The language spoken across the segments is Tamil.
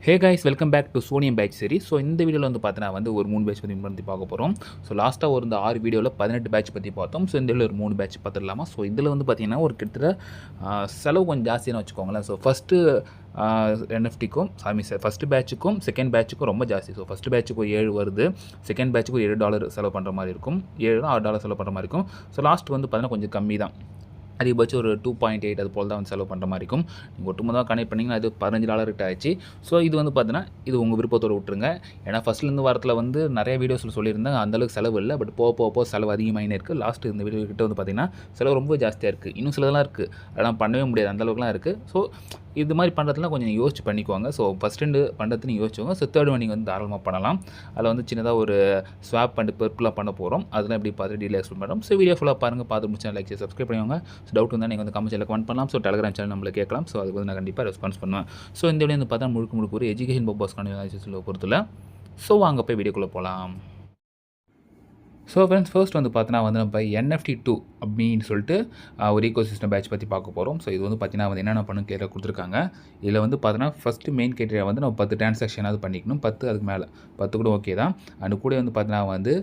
Hey guys welcome back to சோனியம் பேட்ச் சரி. ஸோ இந்த வீடியோவில் வந்து பார்த்தீங்கன்னா ஒரு 3 பேட்ச் பற்றி பார்க்க போகிறோம். ஸோ லாஸ்ட்டாக இந்த 6 வீடியோவில் 18 பேட்ச் பற்றி பார்த்தோம். ஸோ இந்த வீடியோவில் ஒரு 3 பேட்ச் பார்த்துடலாமா. ஸோ இதில் வந்து பார்த்தீங்கன்னா ஒரு கிட்டத்தட்ட செலவு கொஞ்சம் ஜாஸ்தியாக வச்சுக்கோங்களேன். ஸோ ஃபஸ்ட்டு என்எஃப்டிக்கும் ஃபஸ்ட்டு பேட்சுக்கும் செகண்ட் பேட்சுக்கும் ரொம்ப ஜாஸ்தி. ஸோ ஃபஸ்ட்டு பேட்சுக்கு ஒரு 7 வருது, செகண்ட் பேட்சுக்கு ஒரு $7 செலவு பண்ணுற மாதிரி இருக்கும், $7 செலவு பண்ணுற மாதிரி இருக்கும். ஸோ லாஸ்ட் வந்து பார்த்தீங்கன்னா கொஞ்சம் கம்மி தான், அதிகபட்சம் ஒரு 2.8 அது போல் தான் வந்து செலவு பண்ணுற மாதிரி இருக்கும். நீங்கள் ஒட்டுமொத்தமாக கனெக்ட் பண்ணிங்கன்னா அது $15 கிட்ட ஆச்சு. ஸோ இது வந்து பார்த்தீங்கன்னா இது உங்கள் விருப்பத்தோடு விட்டுருங்க. ஏன்னா ஃபஸ்ட்லேருந்து வாரத்தில் வந்து நிறைய வீடியோஸில் சொல்லியிருந்தேன் அந்தளவுக்கு செலவு இல்லை, பட் போக செலவு அதிகமாகினே இருக்குது. லாஸ்ட்டு இந்த வீடியோ கிட்ட வந்து பார்த்திங்கன்னா செலவு ரொம்ப ஜாஸ்தியாக இருக்குது. இன்னும் சிலதெல்லாம் இருக்குது, அதெல்லாம் பண்ணவே முடியாது, அந்தளவுக்குலாம் இருக்குது. ஸோ இது மாதிரி பண்ணுறதுலாம் கொஞ்சம் யோசிச்சு பண்ணிக்குவாங்க. ஸோ ஃபஸ்ட் 2 பண்ணுறது நீங்கள் யோசிச்சுக்கோங்க. ஸோ தேர்ட் ஒன் நீங்கள் வந்து தாராளமாக பண்ணலாம். அதில் வந்து சின்னதாக ஒரு ஸ்வாப் அண்ட் பெர்க்குலாம் பண்ண போகிறோம். அதெல்லாம் எப்படி பார்த்து டீல் எக்ஸ்பிளைன் பண்ணுறோம். ஸோ வீடியோ ஃபுல்லாக பாருங்கள், பார்த்து முடிச்சா லைக் சப்ஸ்கிரைப் பண்ணுவாங்க. ஸோ டவுட் இருந்தால் நீங்கள் வந்து கமெண்ட் செல்ல கமெண்ட் பண்ணலாம். ஸோ டெலிகிராம் சேனல் நம்மளை கேட்கலாம். ஸோ அதுக்கு வந்து நான் கண்டிப்பாக ரெஸ்பான்ஸ் பண்ணுவேன். ஸோ இந்த வீடியோ வந்து பார்த்தா முழுக்க ஒரு எஜுகேஷன் பர்பஸ்க்கான பொறுத்தல. ஸோ வாங்க போய் வீடியோக்குள்ளே போகலாம். ஸோ ஃப்ரெண்ட்ஸ் ஃபர்ஸ்ட் வந்து பார்த்தீங்கன்னா நம்ம NFT2 அப்படின்னு சொல்லிட்டு ஒரு ஈகோசிஸ்டம் பேட்ச் பற்றி பார்க்க போகிறோம். ஸோ இது வந்து பார்த்தீங்கன்னா என்னென்ன பண்ணு கிளியராக கொடுத்துருக்காங்க. இதில் வந்து பார்த்தீங்கன்னா ஃபஸ்ட்டு மெயின் கிரைட்டீரியா வந்து நம்ம 10 டிரான்சாக்ஷனாவது பண்ணிக்கணும். 10 அதுக்கு மேலே 10 கூட ஓகே தான். அண்ட் கூட வந்து பார்த்தீங்கன்னா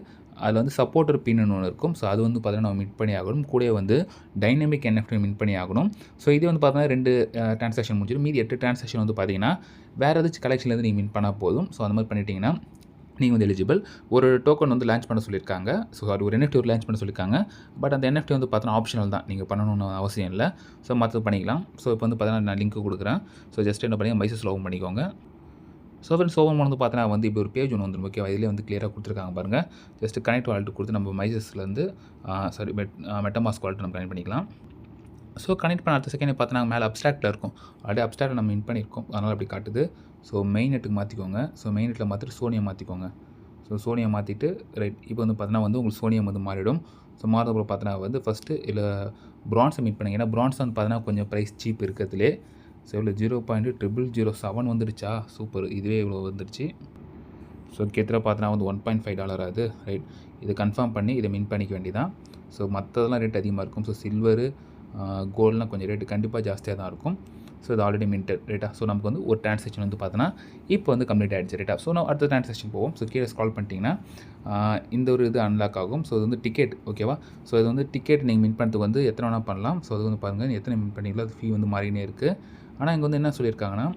அதில் வந்து சப்போர்ட்டர் பின்னு ஒன்று இருக்கும். ஸோ அது வந்து பார்த்தீங்கன்னா நம்ம மிட் பண்ணி ஆகணும். கூட வந்து டைனமிக் NFT மிட் பண்ணி ஆகணும். ஸோ இது வந்து பார்த்தீங்கன்னா 2 டிரான்சாக்ஷன் முடிஞ்சிடும். மீதி 8 டிரான்சாக்ஷன் வந்து பார்த்தீங்கன்னா வேறு ஏதாச்சும் கலெக்ஷன்லேருந்து நீங்கள் மின் பண்ணால் போதும். ஸோ அந்த மாதிரி பண்ணிட்டீங்கன்னா நீங்கள் வந்து எலிஜிபிள். ஒரு டோக்கன் வந்து லான்ச் பண்ண சொல்லியிருக்காங்க. ஸோ அது ஒரு NFT லான்ச் பண்ண சொல்லியிருக்காங்க. பட் அந்த NFT வந்து பார்த்தோன்னா ஆப்ஷனல் தான், நீங்கள் பண்ணணும்னு அவசியம் இல்லை. ஸோ மற்றது பண்ணிக்கலாம். ஸோ இப்போ வந்து பார்த்தீங்கன்னா நான் லிங்க் கொடுக்குறேன். ஸோ ஜஸ்ட் என்ன பண்ணி மைசஸில் ஓப்பன் பண்ணிக்கோங்க. ஸோ ஃப்ரெண்ட்ஸ் ஓப்பன் வந்து பார்த்தீங்கன்னா இப்போ ஒரு பேஜ் ஒன்று வந்துடும். ஓகேவா, இதிலே வந்து கிளியராக கொடுத்துருக்காங்க பாருங்கள். ஜஸ்ட் கனெக்ட் வாலெட் கொடுத்து நம்ம மைசஸ்லேருந்து மெட்டமாஸ்க் வாலெட் நம்ம கனெக்ட் பண்ணிக்கலாம். ஸோ கனெக்ட் பண்ண அடுத்த செகண்ட் பார்த்தீங்கன்னா மேலே அப்ஸ்ட்ராக்டில் இருக்கும். ஆல்ரெடி அப்ஸ்ட்ராக்டில் நம்ம இன் பண்ணியிருக்கோம், அதனால் அப்படி காட்டுது. ஸோ மெயின் நெட்டுக்கு மாற்றிக்கோங்க. ஸோ மெயின் நெட்டில் மாற்றிட்டு சோனியை மாற்றிக்கோங்க. ஸோ சோனியை மாற்றிட்டு ரைட் இப்போ வந்து பார்த்தீங்கன்னா உங்களுக்கு சோனியம் வந்து மாறிடும். ஸோ மாறதுக்கு பார்த்தீங்கன்னா ஃபஸ்ட்டு இல்லை ப்ரான்ஸை மீட் பண்ணிங்க. ஏன்னா ப்ரான்ஸ் வந்து பார்த்தீங்கன்னா கொஞ்சம் ப்ரைஸ் சீப் இருக்கிறதுலே. ஸோ இவ்வளோ 0.0007 வந்துடுச்சா, சூப்பர், இதுவே இவ்வளோ வந்துடுச்சு. ஸோ கிட்டத்தட்ட பார்த்தீங்கன்னா $1.5 ஆகுது. ரைட், இதை கன்ஃபார்ம் பண்ணி இதை மின் பண்ணிக்க வேண்டியதான். ஸோ மற்றதெல்லாம் ரேட் அதிகமாக இருக்கும். ஸோ சில்வரு கோல்ட்லாம் கொஞ்சம் ரேட்டு கண்டிப்பாக ஜாஸ்தியாக தான் இருக்கும். ஸோ இது ஆல்ரெடி மின்டட் ரைட்டா. ஸோ நமக்கு வந்து ஒரு டிரான்சாக்ஷன் வந்து பார்த்தோன்னா இப்போ வந்து கம்ப்ளீட் ஆகிடுச்சு ரைட்டா. ஸோ நான் அடுத்த டிரான்சாக்ஷன் போவோம். ஸோ கீழே ஸ்க்ரால் பண்ணிட்டீங்கன்னா இந்த ஒரு இது அன்லாக் ஆகும். ஸோ இது வந்து டிக்கெட், ஓகேவா. ஸோ இது வந்து டிக்கெட் நீங்கள் மின் பண்ணுறதுக்கு வந்து எத்தனை வேணால் பண்ணலாம். ஸோ அது வந்து பாருங்கள் எத்தனை மின் பண்ணிங்களோ அது ஃபீ வந்து மாறினே இருக்குது. ஆனால் இங்கே வந்து என்ன சொல்லியிருக்காங்கன்னா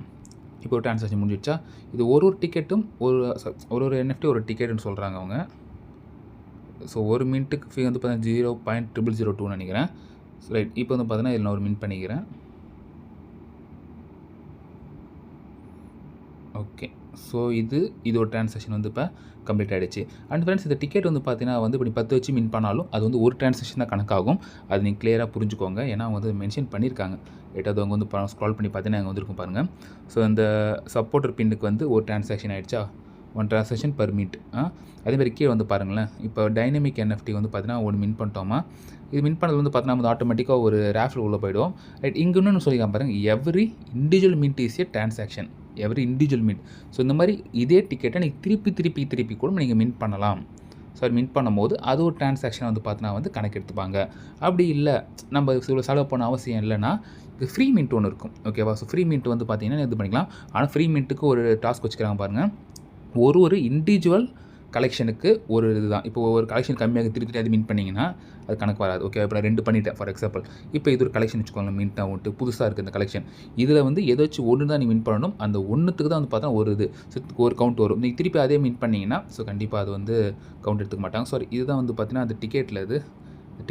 இப்போ ஒரு டிரான்சாக்ஷன் முடிஞ்சிடுச்சா, இது ஒரு டிக்கெட்டும் ஒரு NFT ஒரு டிக்கெட்டுன்னு சொல்கிறாங்க அவங்க. ஸோ ஒரு மின்ட்டுக்கு ஃபீ வந்து பார்த்தீங்கன்னா 0.0002 நினைக்கிறேன். ரைட், இப்போ வந்து பார்த்தீங்கன்னா இதில் நான் ஒரு மின் பண்ணிக்கிறேன். ஓகே, ஸோ இது ஒரு டிரான்சாக்ஷன் வந்து இப்போ கம்ப்ளீட் ஆகிடுச்சு. அண்ட் ஃப்ரெண்ட்ஸ் இந்த டிக்கெட் வந்து பார்த்தீங்கன்னா இப்படி 10 வச்சு மின் பண்ணாலும் அது வந்து ஒரு டிரான்சாக்ஷன் தான் கணக்காகும். அது நீங்கள் கிளியராக புரிஞ்சுக்கோங்க. ஏன்னா அவங்க மென்ஷன் பண்ணியிருக்காங்க. அது அவங்க வந்து ஸ்க்ரால் பண்ணி பார்த்தீங்கன்னா அங்கே வந்துருக்கும் பாருங்கள். ஸோ இந்த சப்போர்ட்டர் பின்னுக்கு வந்து ஒரு டிரான்சாக்ஷன் ஆகிடுச்சா, 1 டிரான்சாக்ஷன் பர் மினிட். அதேமாதிரி கீழே வந்து பாருங்களேன், இப்போ டைனமிக் NFT வந்து பார்த்தீங்கன்னா ஒன்று மின் பண்ணிட்டோமா, இது மின் பண்ணது வந்து பார்த்தீங்கன்னா ஆட்டோமேட்டிக்காக ஒரு ரேஃபில் உள்ளே போய்டும். ரைட், இங்கே இன்னொன்று சொல்லிக்கலாம் பாருங்கள், every individual mint is a transaction, every individual mint. So இந்த மாதிரி இதே டிக்கெட்டை நீங்கள் திருப்பி கூட நீங்கள் மின் பண்ணலாம். ஸோ அது மின் பண்ணும்போது அது ஒரு டிரான்சாக்ஷன் வந்து பார்த்தீங்கன்னா கணக்கு எடுத்துப்பாங்க. அப்படி இல்லை நம்ம இவ்வளோ செலவு பண்ண அவசியம் இல்லைன்னா இது ஃப்ரீ மின்ட் ஒன்று இருக்கும், ஓகேவா. ஸோ ஃப்ரீ மின்ட் வந்து பார்த்தீங்கன்னா இது பண்ணிக்கலாம். ஆனால் ஃப்ரீ மின்ட்டுக்கு ஒரு டாஸ்க் வச்சுக்கிறாங்க பாருங்கள். ஒரு இண்டிவிஜுவல் கலெக்ஷனுக்கு ஒரு இதுதான். இப்போ ஒரு கலெக்ஷன் கம்மியாக திருப்பி அது மின் பண்ணிங்கன்னா அது கணக்கு வராது, ஓகே. இப்போ நான் 2 பண்ணிட்டேன் ஃபார் எக்ஸாம்பிள். இப்போ இது ஒரு கலெக்ஷன் வச்சுக்கோங்க, மின்ட்டாக விட்டு புதுசாக இருக்குது இந்த கலெக்ஷன். இதில் வந்து ஏதாச்சும் ஒன்று தான் நீங்கள் மின் பண்ணணும். அந்த ஒன்றுத்துக்கு தான் வந்து பார்த்தா ஒரு கவுண்ட் வரும். நீங்கள் திருப்பி அதே மின் பண்ணிங்கன்னா ஸோ கண்டிப்பாக அது வந்து கவுண்ட் எடுத்துக்க மாட்டாங்க. ஸோ இதுதான் வந்து பார்த்தீங்கன்னா அந்த டிக்கெட்டில்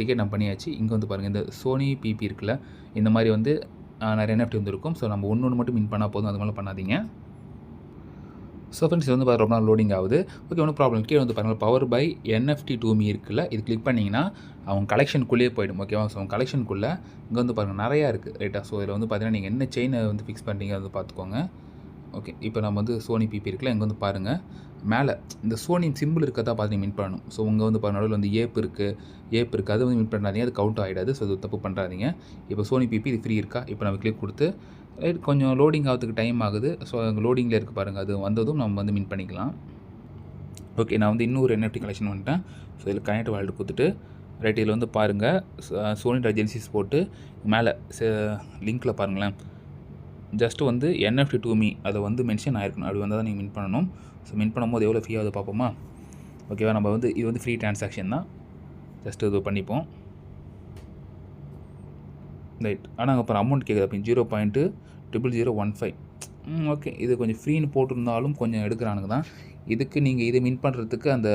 டிக்கெட் நம்ம பண்ணியாச்சு. இங்கே வந்து பாருங்கள் இந்த சோனி பிபி இருக்குல்ல, இந்த மாதிரி வந்து நிறைய NFT வந்து இருக்கும். ஸோ நம்ம ஒன்று மட்டும் மின் பண்ணால் போதும், அது மாதிரி பண்ணாதீங்க. ஸோ ஃப்ரெண்ட்ஸ் இது வந்து ரொம்ப நாள் லோடிங் ஆகுது. ஓகே, ஒன்றும் ப்ராப்ளம். கீழே வந்து பாருங்கள் பவர் பை NFT2me இருக்குல்ல, இது கிளிக் பண்ணிங்கன்னா அவங்க கலெக்ஷனுக்குள்ளேயே போய்டும், ஓகேவா. ஸோ அவங்க கலெக்ஷனுக்குள்ளே இங்கே வந்து பாருங்கள் நிறையா இருக்குது ரைட்டா. ஸோ இதில் வந்து பார்த்தீங்கன்னா நீங்கள் என்ன செயினை வந்து ஃபிக்ஸ் பண்ணுறீங்க வந்து பார்த்துக்கோங்க. ஓகே, இப்போ நம்ம வந்து சோனி பிபி இருக்குல்ல, இங்கே வந்து பாருங்கள் மேலே இந்த சோனி சிம்பிள் இருக்கிறதா பார்த்து நீங்கள் மின் பண்ணணும். ஸோ உங்கள் வந்து நடுவில் வந்து ஏப் இருக்குது, அது வந்து மின் பண்ணாதீங்க, அது கவுண்ட் ஆகிடாது. ஸோ அது தப்பு பண்ணுறாதீங்க. இப்போ சோனி பிபி இது ஃப்ரீ இருக்கா, இப்போ நம்ம கிளிக் கொடுத்து ரைட் கொஞ்சம் லோடிங் ஆகிறதுக்கு டைம் ஆகுது. ஸோ அங்கே லோடிங்கில் இருக்குது பாருங்கள், அது வந்ததும் நம்ம வந்து மின் பண்ணிக்கலாம். ஓகே, நான் வந்து இன்னொரு NFT கலெக்ஷன் பண்ணிட்டேன். ஸோ இதில் கனெக்ட் வாலெட் கொடுத்துட்டு ரைட் இதில் வந்து பாருங்கள் சோனி ஜென்சிஸ் போட்டு மேலே லிங்க்கில் பாருங்களேன், ஜஸ்ட் வந்து NFT to me அதை வந்து மென்ஷன் ஆயிருக்கணும். அப்படி வந்தால் தான் நீங்கள் மின் பண்ணணும். ஸோ மின் பண்ணும்போது எவ்வளோ ஃபீ ஆகுது பார்ப்போமா? ஓகேவா? நம்ம வந்து இது வந்து ஃப்ரீ ட்ரான்சாக்ஷன் தான். ஜஸ்ட் இது பண்ணிப்போம். ரைட். ஆனால் அப்புறம் அமௌண்ட் கேட்குது. அப்போ 0.0015. ஓகே, இது கொஞ்சம் ஃப்ரீன்னு போட்டிருந்தாலும் கொஞ்சம் எடுக்கிறானுங்க தான். இதுக்கு நீங்கள் இதை மின் பண்ணுறதுக்கு அந்த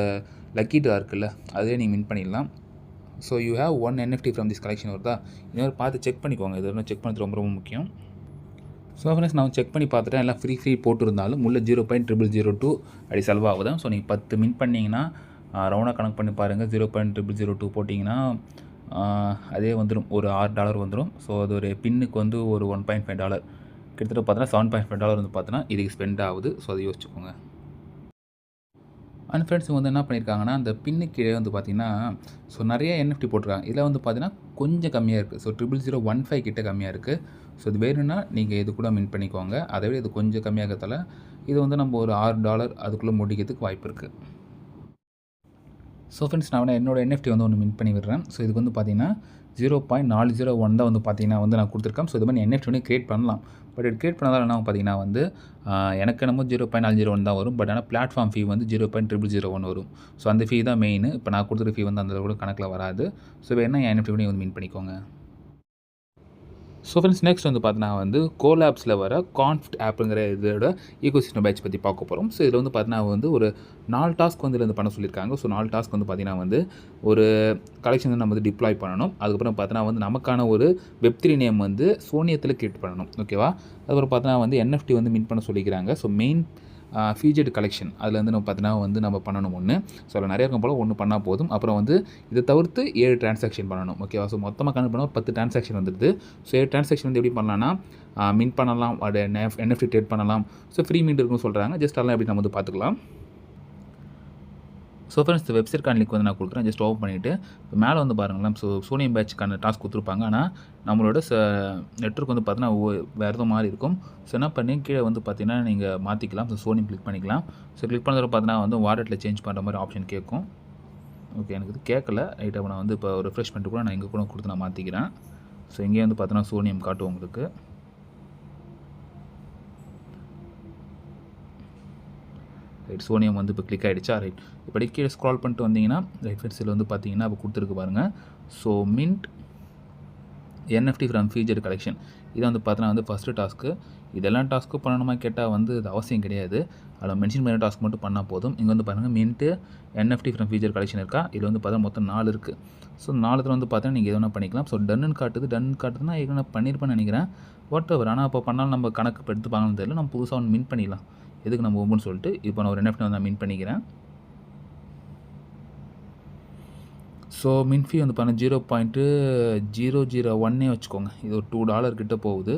லக்கி ட்ரா இருக்குல்ல, அதே நீங்கள் மின் பண்ணிடலாம். So you have 1 NFT from this collection வருதா? இன்னொரு பார்த்து செக் பண்ணிக்கோங்க. இது செக் பண்ணுறது ரொம்ப ரொம்ப முக்கியம். ஸோ ஃப்ரெண்ட்ஸ், நான் செக் பண்ணி பார்த்துட்டேன். எல்லாம் ஃப்ரீ போட்டிருந்தாலும் உள்ள 0.0002 அப்படி செலவாகுதான். ஸோ நீங்கள் 10 மின் பண்ணிங்கன்னா ரவுண்டாக கணக்கு பண்ணி பாருங்கள். 0.0002 போட்டிங்கன்னா அதே வந்துடும், ஒரு $6 வந்துடும். ஸோ அது ஒரு பின்னுக்கு வந்து ஒரு $1.5 கிட்டத்தட்ட பார்த்தோன்னா $7.5 வந்து பார்த்தோன்னா இதுக்கு ஸ்பெண்ட் ஆகுது. ஸோ அதை யோசிச்சுக்கோங்க. அண்ட் ஃப்ரெண்ட்ஸ் வந்து என்ன பண்ணியிருக்காங்கன்னா, அந்த பின்னுக்கு கீழே வந்து பார்த்தீங்கன்னா, ஸோ நிறைய NFT போட்டிருக்காங்க. இதில் வந்து பார்த்தீங்கன்னா கொஞ்சம் கம்மியாக இருக்குது. ஸோ 00015 கிட்ட கம்மியாக இருக்குது. ஸோ இது வேணும்னா நீங்கள் இது கூட மின் பண்ணிக்கோங்க. அதை விட இது கொஞ்சம் கம்மியாக இருக்கிறதால இது வந்து நம்ம ஒரு $6 அதுக்குள்ளே முடிக்கிறதுக்கு வாய்ப்பு இருக்குது. ஸோ ஃப்ரெண்ட்ஸ், நான் என்னோட NFT வந்து ஒன்று மின் பண்ணி விடுறேன். ஸோ இதுக்கு வந்து பார்த்தீங்கன்னா 0.401 தான் வந்து பார்த்தீங்கன்னா வந்து நான் கொடுத்துருக்கேன். ஸோ இது மாதிரி NFT வந்து கிரியேட் பண்ணலாம். பட் இது கிரியேட் பண்ணதால் என்ன பார்த்தீங்கன்னா வந்து எனக்கு என்னமோ 0.401 தான் வரும். பட் ஆனால் பிளாட்ஃபார்ம் ஃபீ வந்து 0.0001 வரும். ஸோ அந்த ஃபீ தான் மெயின். இப்போ நான் கொடுத்துருக்க ஃபீ வந்து அந்த கூட கணக்கில் வராது. ஸோ வேணா என் NFT வந்து மின் பண்ணிக்கோங்க. ஸோ ஃப்ரெண்ட்ஸ், நெக்ஸ்ட் வந்து பார்த்தீங்கன்னா வந்து கோலாப்ஸில் வர கான்ஃப்ட் ஆப்புங்கிற இதோட ஈகோசிஸ்டம் பேட்ச் பற்றி பார்க்க போகிறோம். ஸோ இதில் வந்து பார்த்தீங்கன்னா வந்து ஒரு 4 டாஸ்க் வந்து இதில் பண்ண சொல்லியிருக்காங்க. ஸோ 4 டாஸ்க் வந்து பார்த்தீங்கன்னா வந்து ஒரு கலெக்ஷன் வந்து நம்ம வந்து டிப்ளாய் பண்ணணும். அதுக்கப்புறம் பார்த்தீங்கன்னா வந்து நமக்கான ஒரு வெப்3 நேம் வந்து சோனியத்தில் கிரியேட் பண்ணணும். ஓகேவா? அதுக்கப்புறம் பார்த்தீங்கன்னா வந்து NFT வந்து மின் பண்ண சொல்லிக்கிறாங்க. ஸோ மெயின் ஃபீச்சர்டு கலெக்ஷன் அதில் வந்து நம்ம பார்த்தீங்கன்னா வந்து நம்ம பண்ணணும் ஒன்று. ஸோ அதில் நிறைய இருக்கும் போல் ஒன்று பண்ணால் போதும். அப்புறம் வந்து இதை தவிர்த்து 7 ட்ரான்சாக்ஷன் பண்ணணும். ஓகேவா? ஸோ மொத்தமாக கணக்கு பண்ணால் 10 ட்ரான்சாக்ஷன் வந்துடுது. ஸோ 7 ட்ரான்சாக்ஷன் வந்து எப்படி பண்ணலாம்னா மின் பண்ணலாம், அது NFT ட்ரேட் பண்ணலாம். ஸோ ஃப்ரீ மின்ட் இருக்குன்னு சொல்கிறாங்க. ஜஸ்ட் அதெல்லாம் எப்படி நம்ம வந்து பார்த்துக்கலாம். ஸோ ஃப்ரெண்ட்ஸ், இந்த வெப்சைட்கான லிங்க் வந்து நான் கொடுக்குறேன். ஜஸ்ட் ஓப்பன் பண்ணிவிட்டு இப்போ மேலே வந்து பாருங்களேன். ஸோ சோனியம் பேட்ச்க்கான டாஸ்க் கொடுத்துருப்பாங்க. ஆனால் நம்மளோட நெட்வொர்க் வந்து பார்த்தீங்கன்னா வேறு எதுவும் மாதிரி இருக்கும். ஸோ என்ன பண்ணி கீழே வந்து பார்த்தீங்கன்னா நீங்கள் மாற்றிக்கலாம். ஸோ சோனியம் கிளிக் பண்ணிக்கலாம். ஸோ கிளிக் பண்ணுறது பார்த்தீங்கன்னா வந்து வாலெட்டில் சேஞ்ச் பண்ணுற மாதிரி ஆப்ஷன் கேட்கும். ஓகே, எனக்கு இது கேட்கல. ரைட்டாக நான் வந்து இப்போ ரெஃப்ரெஷ் பண்ணிட்டு கூட நான் இங்கே கூட கொடுத்து நான் மாற்றிக்கிறேன். ஸோ இங்கே வந்து பார்த்தீங்கன்னா சோனியம் காட்டும் உங்களுக்கு. ரைட், சோனியம் வந்து இப்போ கிளிக் ஆகிடுச்சா? ரைட், இப்படி கீழே ஸ்க்ரால் பண்ணிட்டு வந்தீங்கன்னா ரைட் ஃபெட்ஸில் வந்து பார்த்தீங்கன்னா இப்போ கொடுத்துருக்கு பாருங்கள். So mint NFT from feature collection இதை வந்து பார்த்தீங்கன்னா வந்து ஃபஸ்ட்டு டாஸ்க்கு. இதெல்லாம் டாஸ்க்கு பண்ணணுமா கேட்டால் வந்து அது அவசியம் கிடையாது. அதில் மென்ஷன் பண்ண டாஸ்க் மட்டும் பண்ணால் போதும். இங்கே வந்து பாருங்கள் mint NFT from feature collection இருக்கா? இதில் வந்து பார்த்தா மொத்தம் 4 இருக்குது. ஸோ 4 வந்து பார்த்தீங்கன்னா நீங்கள் எதுனா பண்ணிக்கலாம். ஸோ டன்னு காட்டுதுன்னா ஏற்கனவே பண்ணியிருப்பேன்னு நினைக்கிறேன். What ever. ஆனால் அப்போ பண்ணாலும் நம்ம கணக்கு எடுத்துப்பாங்கன்னு தெரியல. நம்ம புதுசாக ஒன்று மின் பண்ணிடலாம். எதுக்கு நம்ம ஒவ்வொன்று சொல்லிட்டு இப்போ நான் ஒரு NFT வந்து நான் மின் பண்ணிக்கிறேன். ஸோ மின் ஃபீ வந்து பார்த்தீங்கன்னா 0.001 வச்சுக்கோங்க. இது ஒரு $2 கிட்ட போகுது.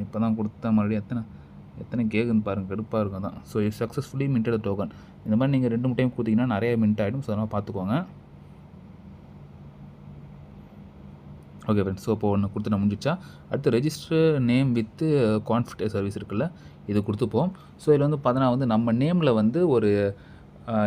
இப்போ தான் கொடுத்தா மறுபடியும் எத்தனை கேக்குன்னு பாருங்கள், கடுப்பாக இருக்கும் தான். So successfully minted token. இந்த மாதிரி நீங்கள் 2 டைம் கொடுத்தீங்கன்னா நிறைய மின்ட் ஆகிடும். ஸோ அதனால் பார்த்துக்கோங்க. ஓகே ஃப்ரெண்ட்ஸ், ஸோ இப்போ ஒன்று கொடுத்து நான் முடிஞ்சிச்சா? அடுத்து ரெஜிஸ்டர் நேம் வித் கான்ஃபிட் சர்வீஸ் இருக்குல்ல, இது கொடுத்துப்போம். ஸோ இதில் வந்து பார்த்தீங்கன்னா வந்து நம்ம நேமில் வந்து ஒரு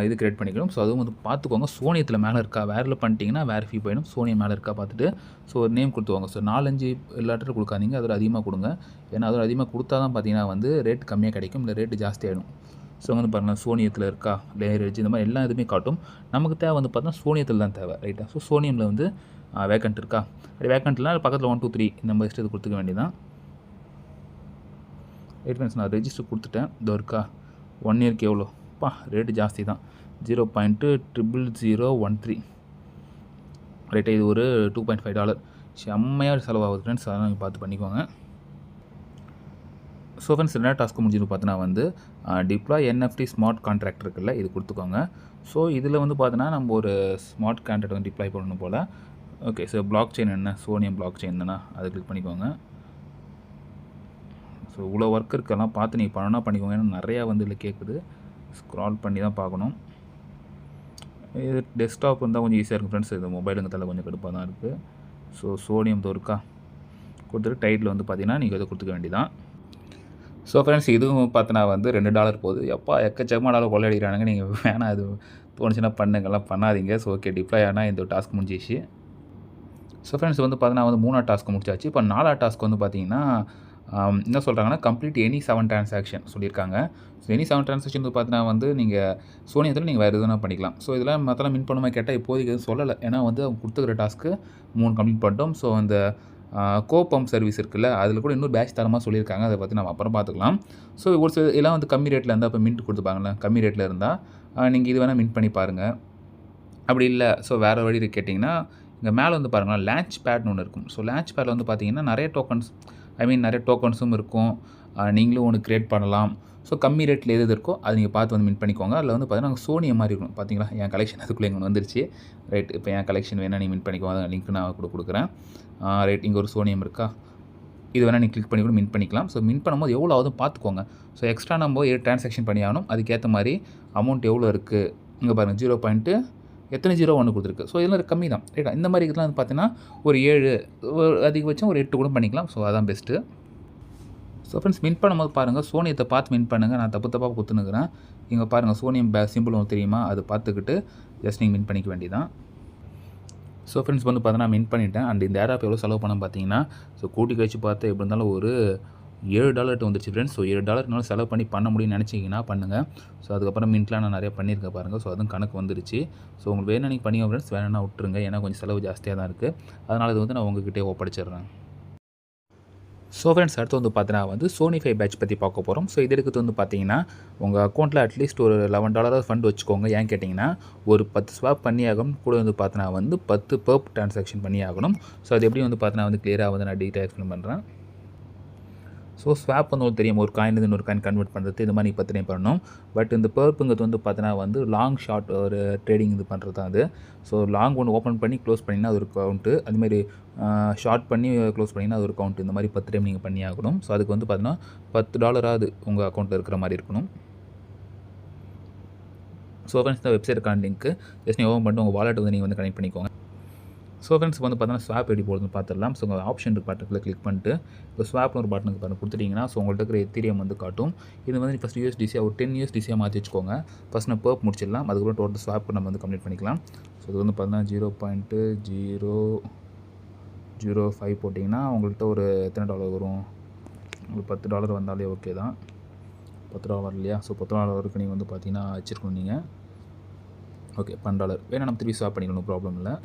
இது கிரியேட் பண்ணிக்கணும். ஸோ அதுவும் வந்து பார்த்துக்கோங்க. சோனியத்தில் மேலே இருக்கா, வேரில் பண்ணிட்டீங்கன்னா வேறு ஃபீ போயிடும். சோனியம் மேலே இருக்கா பார்த்துட்டு ஸோ ஒரு நேம் கொடுத்துவாங்க. ஸோ 4-5 லெட்டர் கொடுக்காதீங்க, அதில் அதிகமாக கொடுங்க. ஏன்னா அதில் அதிகமாக கொடுத்தா தான் பார்த்தீங்கன்னா வந்து ரேட் கம்மியாக கிடைக்கும், இல்லை ரேட்டு ஜாஸ்தி ஆகிடும். ஸோ வந்து பாருங்கள், சோனியத்தில் இருக்கா, லேயர் இந்த மாதிரி எல்லா இதுவுமே காட்டும். நமக்கு தேவை வந்து பார்த்தீங்கன்னா சோனியத்தில் தான் தேவை. ரைட்டாக? ஸோ சோனியமில் வந்து வேக்கண்ட் இருக்கா? அப்படி வேக்கண்ட்லாம் பக்கத்தில் 1 2 3 இந்த மாதிரி இஷ்டத்தை கொடுத்துக்க வேண்டியதான். ரைட் ஃப்ரெண்ட்ஸ், நான் ரெஜிஸ்டர் கொடுத்துட்டேன். இதோ இருக்கா 1 இயருக்கு எவ்வளோ? ரேட்டு ஜாஸ்தி தான், 0.00013. ரைட்டாக? இது ஒரு $2.5 செம்மையாக செலவாகுது ஃப்ரெண்ட்ஸ். அதெல்லாம் நீங்கள் பார்த்து பண்ணிக்கோங்க. ஸோ ஃப்ரெண்ட்ஸ், என்ன டாஸ்க்கு முடிஞ்சுன்னு பார்த்தீங்கன்னா வந்து டிப்ளாய் NFT ஸ்மார்ட் கான்ட்ராக்ட் இருக்குல்ல, இது கொடுத்துக்கோங்க. ஸோ இதில் வந்து பார்த்தீங்கன்னா நம்ம ஒரு ஸ்மார்ட் கான்ட்ராக்ட் வந்து டிப்ளாய் பண்ணணும் போல். ஓகே, ஸோ பிளாக் செயின் என்ன, சோனியம் பிளாக் செயின் தானே, அதை கிளிக் பண்ணிக்கோங்க. ஸோ இவ்வளோ ஒர்க் இருக்கெல்லாம் பார்த்து நீங்கள் பண்ணணும்னா பண்ணிக்கோங்க. ஏன்னா நிறையா வந்து இல்லை கேட்குது, ஸ்க்ரால் பண்ணி தான் பார்க்கணும். இது டெஸ்க்டாப் இருந்தால் கொஞ்சம் ஈஸியாக இருக்கும் ஃப்ரெண்ட்ஸ். இது மொபைலுங்கிறதால கொஞ்சம் கடுப்பாக தான் இருக்குது. ஸோ சோனியம் இருக்கா கொடுத்துட்டு டைட்டில் வந்து பார்த்தீங்கன்னா நீங்கள் இதை கொடுத்துக்க வேண்டியதான். ஸோ ஃப்ரெண்ட்ஸ், இதுவும் பார்த்தீங்கன்னா வந்து $2 போகுது. எப்பா எக்கச்சக்கமாக டாலர் கொள்ளையடிக்கிறானுங்க. நீங்கள் வேணாம், அது தோணுச்சுன்னா பண்ணுங்கள்லாம் பண்ணாதீங்க. ஸோ ஓகே, டிப்ளாய் ஆனால் இந்த டாஸ்க் முடிஞ்சிச்சு. ஸோ ஃப்ரெண்ட்ஸ் வந்து பார்த்தீங்கன்னா வந்து 3ஆவது டாஸ்க் முடிச்சாச்சு. இப்போ 4ஆவது டாஸ்க் வந்து பார்த்தீங்கன்னா, என்ன சொல்கிறாங்கன்னா, கம்ப்ளீட் எனி 7 டிரான்சாக்ஷன் சொல்லியிருக்காங்க. ஸோ எனி 7 டிரான்சாக்ஷன் வந்து பார்த்தீங்கன்னா வந்து நீங்கள் சோனியத்தில் நீங்கள் வேறு எதுனா பண்ணிக்கலாம். ஸோ இதெல்லாம் மற்றலாம் மின் பண்ணுமா கேட்டால் இப்போதைக்கு எதுவும் சொல்லலை. ஏன்னா வந்து அவங்க கொடுத்துக்கிற டாஸ்க்கு 3 கம்ப்ளீட் பண்ணிட்டோம். ஸோ அந்த கோபம்ப் சர்வீஸ் இருக்குல்ல, அதில் கூட இன்னொரு பேட்ச் தரமாக சொல்லியிருக்காங்க. அதை பற்றி நம்ம அப்புறம் பார்த்துக்கலாம். ஸோ ஒரு சில இதெல்லாம் வந்து கம்மி ரேட்டில் இருந்தால் இப்போ மின்ட் கொடுத்துப்பாங்கல்ல, கம்மி ரேட்டில் இருந்தால் நீங்கள் இது வேணால் மின்ட் பண்ணி பாருங்கள். அப்படி இல்லை ஸோ வேறு வழி கேட்டிங்கன்னா, இங்கே மேலே வந்து பாருங்களேன் லான்ச் பேட்னு ஒன்று இருக்கும். ஸோ லான்ச் பேடில் வந்து பார்த்தீங்கன்னா நிறைய டோக்கன்ஸ் நிறைய டோக்கன்ஸும் இருக்கும். நீங்களும் ஒன்று க்ரியேட் பண்ணலாம். ஸோ கம்மி ரேட்டில் எது இருக்கோ அது நீங்கள் பார்த்து வந்து மின் பண்ணிக்கோங்க. அதில் வந்து பார்த்தீங்கன்னா சோனியை மாதிரி இருக்கும். பார்த்தீங்களா என் கலெக்ஷன் அதுக்குள்ளே இங்கே வந்துருச்சு. ரைட் இப்போ என் கலெக்ஷன் வேணால் நீ மின் பண்ணிக்கோ. அதை லிங்க் நான் கூட கொடுக்குறேன். ரைட் இங்கே ஒரு சோனியம் இருக்கா, இது வேணால் நீங்கள் கிளிக் பண்ணி கூட மின் பண்ணிக்கலாம். ஸோ மின் பண்ணும்போது எவ்வளோ ஆகுதுன்னு பார்த்துக்கோங்க. ஸோ எக்ஸ்ட்ரா நம்ம 7 டிரான்சாக்ஷன் பண்ணி ஆகணும். அதுக்கேற்ற மாதிரி அமௌண்ட் எவ்வளோ இருக்குது இங்கே பாருங்கள் 0. எத்தனை 0 கொடுத்துருக்கு. ஸோ இதெல்லாம் கம்மி தான் ரைட்டா. இந்த மாதிரி இதெல்லாம் வந்து பார்த்தீங்கன்னா ஒரு 7 அதிகபட்சம் ஒரு 8 கூட பண்ணிக்கலாம். ஸோ அதான் பெஸ்ட்டு. ஸோ ஃப்ரெண்ட்ஸ் மின் பண்ணும்போது பாருங்கள் சோனியத்தை பார்த்து மின் பண்ணுங்கள். நான் தப்பாக குத்துனுக்கிறேன். இங்கே பாருங்கள் சோனியம் சிம்பிள் ஒன்று தெரியுமா, அது பார்த்துக்கிட்டு ஜஸ்ட் நீங்கள் மின் பண்ணிக்க வேண்டியதான். ஸோ ஃப்ரெண்ட்ஸ் வந்து பார்த்தீங்கன்னா மின் பண்ணிவிட்டேன். அண்ட் இந்த ஏர் ஆப் எவ்வளோ செலவு பண்ண பார்த்தீங்கன்னா, ஸோ கூட்டி கழிச்சு பார்த்தா எப்படி இருந்தாலும் ஒரு $7 வந்துச்சு ஃப்ரெண்ட்ஸ். ஸோ $7 செலவு பண்ண முடியும்னு நினச்சிங்கன்னா பண்ணுங்கள். ஸோ அதுக்கப்புறம் மின்ட்லாம் நான் நிறைய பண்ணியிருக்கேன் பாருங்கள். ஸோ அதுவும் கணக்கு வந்துருச்சு. ஸோ உங்களுக்கு வேணும் நீங்கள் பண்ணிங்க ஃப்ரெண்ட்ஸ், வேணும்னா விட்டுருங்க. ஏன்னா கொஞ்சம் செலவு ஜாஸ்தியாக தான் இருக்குது. அதனால் இது வந்து நான் உங்ககிட்டே ஒப்படைச்சிடுறேன். ஸோ ஃப்ரெண்ட்ஸ் அடுத்து வந்து பார்த்தீங்கன்னா வந்து சோனிஃபை பேட்ச் பற்றி பார்க்க போகிறோம். ஸோ இது எடுக்கிறது வந்து பார்த்தீங்கன்னா உங்கள் அக்கௌண்ட்டில் அட்லீஸ்ட் ஒரு $11 ஃபண்ட் வச்சுக்கோங்க. ஏன் கேட்டிங்கன்னா ஒரு 10 ஸ்வாப் பண்ணி ஆகணும். கூட வந்து பார்த்தீங்கன்னா வந்து 10 பெர்ப் டிரான்சாக்ஷன் பண்ணி ஆகணும். ஸோ அது எப்படி வந்து பார்த்தீங்கன்னா வந்து கிளியராக வந்து நான் டீட்டெயில் எக்ஸ்பிளைன் பண்ணுறேன். ஸோ ஸ்வாப் வந்து உங்களுக்கு தெரியும், ஒரு காயின்லேருந்து இன்னொரு காயின் கன்வெர்ட் பண்ணுறது இந்த மாதிரி இப்போ ட்ரை பண்ணணும். பட் இந்த பெர்ப்புங்கிறது வந்து பார்த்தீங்கன்னா வந்து லாங் ஷார்ட் ஒரு ட்ரேடிங் இது பண்ணுறது தான் அது. ஸோ லாங் ஒன்று ஓப்பன் பண்ணி க்ளோஸ் பண்ணிங்கன்னா அது ஒரு கவுண்ட்டு, அதுமாதிரி ஷார்ட் பண்ணி க்ளோஸ் பண்ணிங்கன்னா அது ஒரு கவுண்ட். இந்த மாதிரி 10 டைம் நீங்கள் பண்ணி ஆகணும். ஸோ அதுக்கு வந்து பார்த்தீங்கன்னா $10 உங்கள் அக்கௌண்ட்டில் இருக்கிற மாதிரி இருக்கணும். ஸோ ஃப்ரெண்ட்ஸ் இந்த வெப்சைட்டுக்கான லிங்க்கு ஜஸ்ட் நீங்கள் ஓப்பன் பண்ணிட்டு உங்கள் வாலெட் வந்து நீங்கள் வந்து கனெக்ட் பண்ணிக்கோங்க. ஸோ ஃப்ரெண்ட்ஸ் வந்து பார்த்தீங்கன்னா ஸ்வாப் எப்படி போடுறதுன்னு பார்த்துடலாம். ஸோ உங்கள் ஆப்ஷன் பட்டனில் கிளிக் பண்ணிட்டு இப்போ ஸ்வாப்னு ஒரு பட்டனுக்கு பண்ணி கொடுத்துட்டிங்கன்னா ஸோ உங்கள்கிட்ட இருக்கிற எத்தீரியம் வந்து காட்டும். இது வந்து ஃபஸ்ட் USDC ஒரு 10 USDC மாற்றி வச்சுக்கோங்க. ஃபஸ்ட் நம்ம பெர்ப் முடிச்சிடலாம். அதுக்கப்புறம் டோட்டல் ஸ்வாப் நம்ம வந்து கம்ப்ளீட் பண்ணிக்கலாம். ஸோ இது வந்து பார்த்தீங்கன்னா 0.005 போட்டிங்கன்னா உங்கள்கிட்ட ஒரு எத்தனை டாலர் வரும், உங்களுக்கு $10 வந்தாலே ஓகே தான். $10 வரலையா? ஸோ $10 நீங்கள் வந்து பார்த்தீங்கன்னா வச்சுருக்கணும் நீங்கள். ஓகே $12 வேணால் நம்ம திருப்பி ஸ்வாப் பண்ணிக்கணும், ப்ராப்ளம் இல்லை.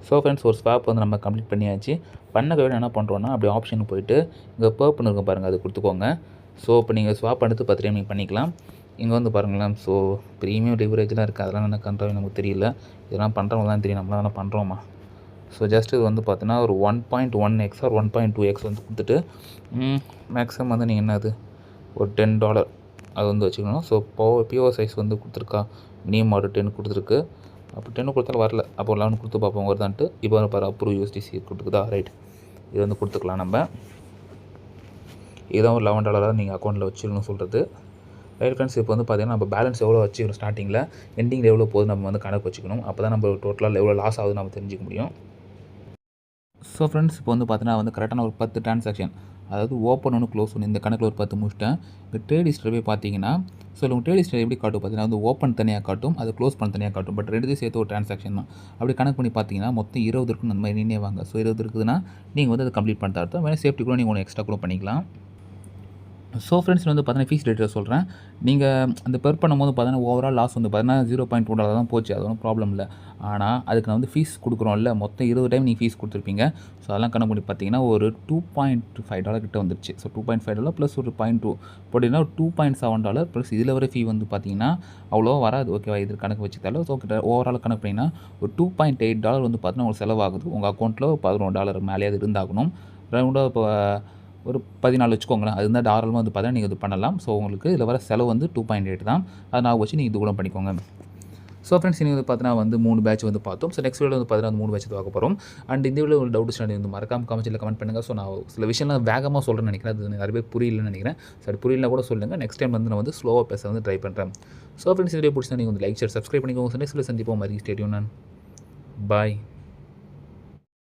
ஸோ ஃப்ரெண்ட்ஸ் ஒரு ஸ்வாப் வந்து நம்ம கம்ப்ளீட் பண்ணியாச்சு. பண்ண வேணும் என்ன பண்ணுறோன்னா அப்படி ஆப்ஷனுக்கு போய்ட்டு இங்கே பெர்ப்னு இருக்கும் பாருங்கள், அது கொடுத்துக்கோங்க. ஸோ இப்போ நீங்கள் ஸ்வாப் எடுத்து 10 டைம் நீங்கள் பண்ணிக்கலாம். இங்கே வந்து பாருங்களேன் ஸோ ப்ரீமியம் லிவரேஜ்லாம் இருக்குது. அதெல்லாம் என்ன பண்ணுறோம் நமக்கு தெரியல. இதெல்லாம் பண்ணுறவங்க தான் தெரியும், நம்மளாம் தானே பண்ணுறோமா. ஸோ ஜஸ்ட் இது வந்து பார்த்தீங்கன்னா ஒரு 1.1x ஆர் 1.2x வந்து கொடுத்துட்டு மேக்ஸிமம் வந்து நீங்கள் என்னது ஒரு $10 அது வந்து வச்சுக்கணும். ஸோ பிஓ சைஸ் வந்து கொடுத்துருக்கா, மினிமம் ஆர்டர் 10 கொடுத்துருக்கு. அப்போ 10 கொடுத்தாலும் வரல, அப்போ 11 கொடுத்து பார்ப்போம் வருதான்ட்டு. இப்போ பாரு அப்ரூவ் USDC கொடுத்துக்குதா, ரைட். இது வந்து கொடுத்துக்கலாம் நம்ம. இதுதான் ஒரு $11 நீங்கள் அக்கௌண்ட்டில் வச்சுக்கணும்னு சொல்கிறது. ரைட் ஃப்ரெண்ட்ஸ் இப்போ வந்து பார்த்தீங்கன்னா நம்ம பேலன்ஸ் எவ்வளோ வச்சுக்கணும், ஸ்டார்டிங்கில் எண்டிங்கில் எவ்வளோ போகுது நம்ம வந்து கணக்கு வச்சுக்கணும். அப்போ தான் நம்ம டோட்டலாக எவ்வளோ லாஸ் ஆகுது நம்ம தெரிஞ்சிக்க முடியும். ஸோ ஃப்ரெண்ட்ஸ் இப்போ வந்து பார்த்தீங்கன்னா வந்து கரெக்டான ஒரு 10 டிரான்சாக்ஷன், அதாவது ஓப்பன் ஒன்று க்ளோஸ் ஒன்று, இந்த கணக்கில் ஒரு 10 முடிச்சிட்டேன். இப்போ ட்ரேட் ஹிஸ்டரி போய் பார்த்தீங்கன்னா ஸோ உங்கள் ட்ரேட் ஹிஸ்டரி எப்படி காட்டும் பார்த்தீங்கன்னா வந்து ஓப்பன் தனியாக காட்டும், அது க்ளோஸ் பண்ண தனியாக காட்டும். பட் ரெண்டுத்தையும் சேர்த்து ஒரு டிரான்சாக்ஷன் தான். அப்படி கணக்கு பண்ணி பார்த்தீங்கன்னா மொத்தம் 20 இருக்குன்னு அந்த மாதிரி நின்னே வாங்க. ஸோ 20 இருக்குதுன்னா நீங்கள் வந்து அதை கம்ப்ளீட் பண்ணிட்டு அர்த்தம். வேணால் சேஃப்டி கூட நீங்கள் ஒன்று எக்ஸ்ட்ரா கூட பண்ணிக்கலாம். ஸோ ஃப்ரெண்ட்ஸ் வந்து பார்த்தீங்கன்னா ஃபீஸ் டீட்டெயில் சொல்கிறேன். நீங்கள் அந்த பெர் பண்ணும்போது பார்த்தீங்கன்னா ஓவரால் லாஸ் வந்து பார்த்தீங்கன்னா $0.2 தான் போச்சு. அது ஒன்றும் ப்ராப்ளம் இல்லை. ஆனால் அதுக்கு நான் வந்து ஃபீஸ் கொடுக்குறோம்ல, மொத்தம் 20 டைம் நீங்கள் ஃபீஸ் கொடுத்துருப்பீங்க. ஸோ அதெல்லாம் கணக்கு பண்ணி பார்த்தீங்கன்னா ஒரு $2.5 கிட்ட வந்துருச்சு. ஸோ $2.5 ப்ளஸ் ஒரு 0.2 போட்டிங்கன்னா $2.7 ப்ளஸ் இதில் வர ஃபீ வந்து பார்த்தீங்கன்னா அவ்வளோ வராது. ஓகேவா, இது கணக்கு வச்சுக்கிட்டாலும் ஸோ கிட்ட ஓவரால் கணக்கு பண்ணிங்கன்னா ஒரு $2.8 வந்து பார்த்தீங்கன்னா உங்களுக்கு செலவாகுது. உங்கள் அக்கௌண்ட்டில் $11 மேலேயே அது இருந்தாகணும். ரவுண்டாக இப்போ ஒரு 14 வச்சுக்கோங்களேன். அது இருந்தால் தாராளமாக வந்து பார்த்தீங்கன்னா நீங்கள் இது பண்ணலாம். ஸோ உங்களுக்கு இதில் வர செலவு வந்து 2.8 தான். அதை நான் வச்சு நீங்கள் இது கூட பண்ணிக்கோங்க. ஸோ ஃப்ரெண்ட்ஸ் நீங்கள் வந்து பார்த்தீங்கன்னா வந்து 3 பேட்ச் வந்து பார்த்தோம். ஸோ நெக்ஸ்ட் வீடியோ வந்து பார்த்தீங்கன்னா 3 பேட்ச் பார்க்க போகிறோம். அண்ட் இந்த வீடியோ ஒரு டவுட் ஸ்டாண்ட் வந்து மறக்காம கமெண்ட் பண்ணுங்கள். ஸோ நான் சில விஷயம்லாம் வேகமாக சொல்கிறேன்னு நினைக்கிறேன், அது நிறைய பேர் புரியலன்னு நினைக்கிறேன். சரி புரியலனா கூட சொல்லுங்கள், நெக்ஸ்ட் டைம் வந்து நான் வந்து ஸ்லோவாக பேச வந்து ட்ரை பண்ணுறேன். ஸோ ஃப்ரெண்ட்ஸ் வீடியோ பிடிச்சா நீங்கள் வந்து லைக் ஷேர் சப்ஸ்கிரைப் பண்ணிக்கோங்க. நெக்ஸ்ட் வீடியோ சந்திப்போம். மாதிரி ஸ்டேடியம் நான் பாய்.